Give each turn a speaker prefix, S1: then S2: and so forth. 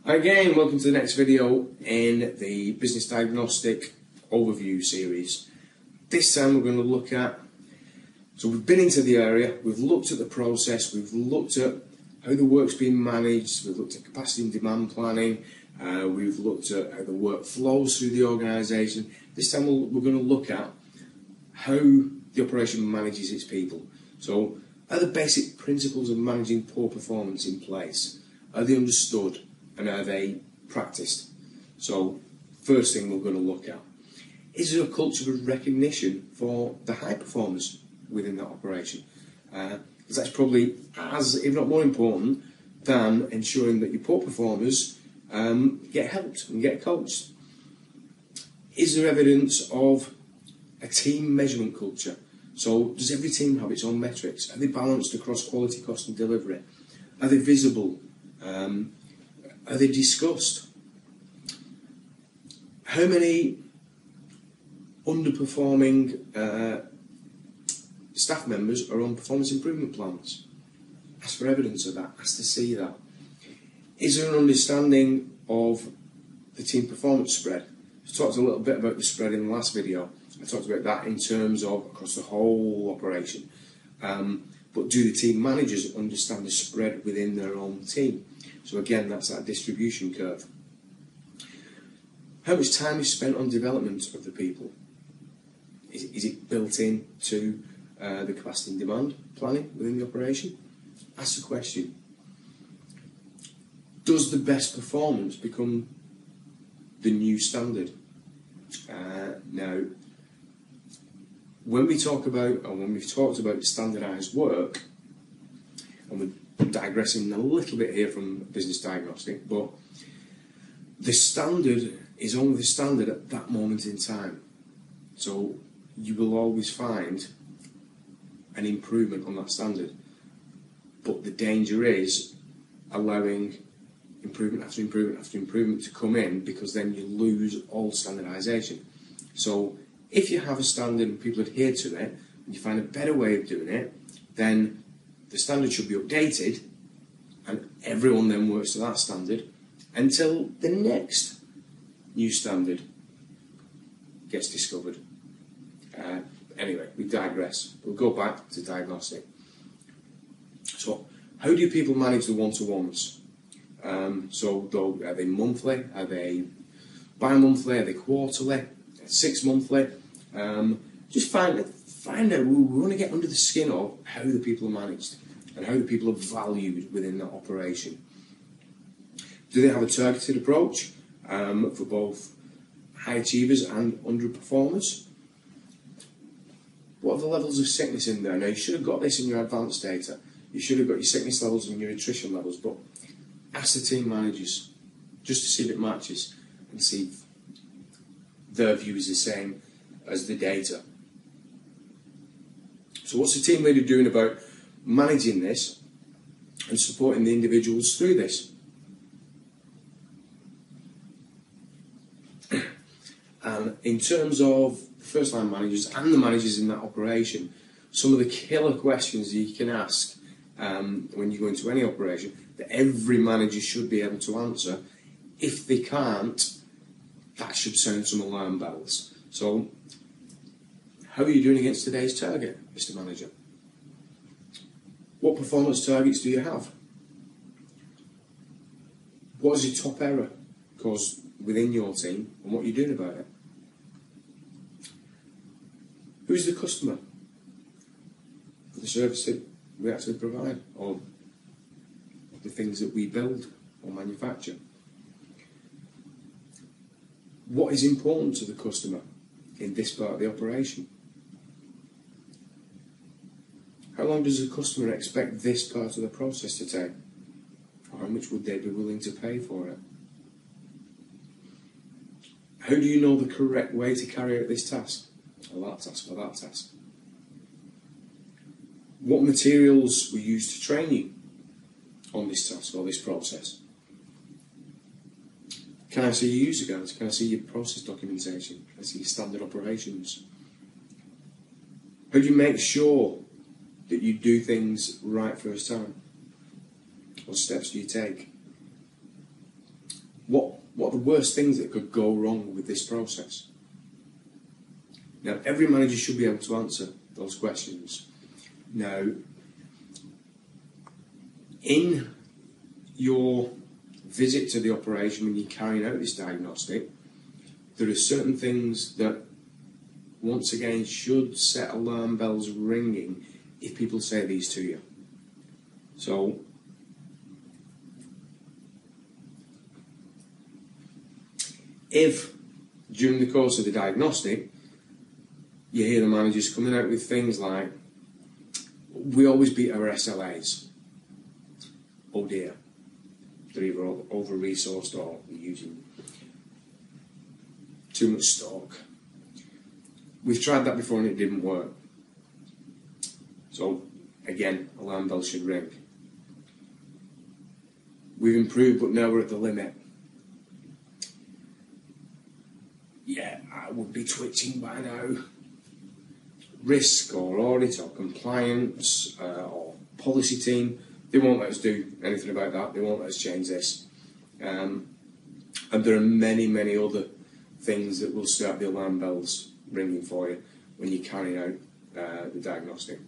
S1: Again, welcome to the next video in the Business Diagnostic Overview series. This time we're going to look at, so we've been into the area, we've looked at the process, we've looked at how the work's being managed, we've looked at capacity and demand planning, we've looked at how the work flows through the organisation. This time we're going to look at how the operation manages its people. So, are the basic principles of managing poor performance in place? Are they understood and are they practiced? So, first thing we're going to look at, is there a culture of recognition for the high performers within that operation? Because that's probably as, if not more important, than ensuring that your poor performers get helped and get coached. Is there evidence of a team measurement culture? So, does every team have its own metrics? Are they balanced across quality, cost and delivery? Are they visible? Are they discussed? How many underperforming staff members are on performance improvement plans? Ask for evidence of that, ask to see that. Is there an understanding of the team performance spread? I talked a little bit about the spread in the last video. I talked about that in terms of across the whole operation. But do the team managers understand the spread within their own team? So again, that's that distribution curve. How much time is spent on development of the people? Is it built into the capacity and demand planning within the operation? Ask the question. Does the best performance become the new standard? Now, when we talk about, or when we've talked about standardised work, and we're digressing a little bit here from business diagnostic, but the standard is only the standard at that moment in time. So you will always find an improvement on that standard. But the danger is allowing improvement after improvement after improvement to come in, because then you lose all standardisation. So if you have a standard and people adhere to it, and you find a better way of doing it, then the standard should be updated and everyone then works to that standard until the next new standard gets discovered. Anyway, we digress. We'll go back to diagnostic. So, how do people manage the one-to-ones? Are they monthly? Are they bi-monthly? Are they quarterly? 6 monthly? Just find out. We want to get under the skin of how the people are managed and how the people are valued within that operation. Do they have a targeted approach for both high achievers and underperformers? What are the levels of sickness in there? Now, you should have got this in your advanced data. You should have got your sickness levels and your attrition levels, but ask the team managers just to see if it matches and see if their view is the same as the data. So what's the team leader doing about managing this and supporting the individuals through this? And in terms of first line managers and the managers in that operation, some of the killer questions that you can ask when you go into any operation that every manager should be able to answer. If they can't, that should sound some alarm bells. So, how are you doing against today's target, Mr. Manager? What performance targets do you have? What is your top error caused within your team and what are you doing about it? Who is the customer for the service that we actually provide, or the things that we build or manufacture? What is important to the customer in this part of the operation? How long does the customer expect this part of the process to take? Or how much would they be willing to pay for it? How do you know the correct way to carry out this task, or that task, or that task? What materials were used to train you on this task or this process? Can I see your user guides? Can I see your process documentation? Can I see your standard operations? How do you make sure that you do things right first time? What steps do you take? what are the worst things that could go wrong with this process? Now, every manager should be able to answer those questions. Now, in your visit to the operation when you're carrying out this diagnostic, there are certain things that, once again, should set alarm bells ringing if people say these to you. So, if during the course of the diagnostic you hear the managers coming out with things like, we always beat our SLAs, oh dear, they're either over-resourced or using too much stock. We've tried that before and it didn't work. So again, alarm bells should ring. We've improved, but now we're at the limit. Yeah, I would be twitching by now. Risk or audit or compliance or policy team, they won't let us do anything about that. They won't let us change this. And there are many, many other things that will start the alarm bells ringing for you when you're carrying out the diagnostic.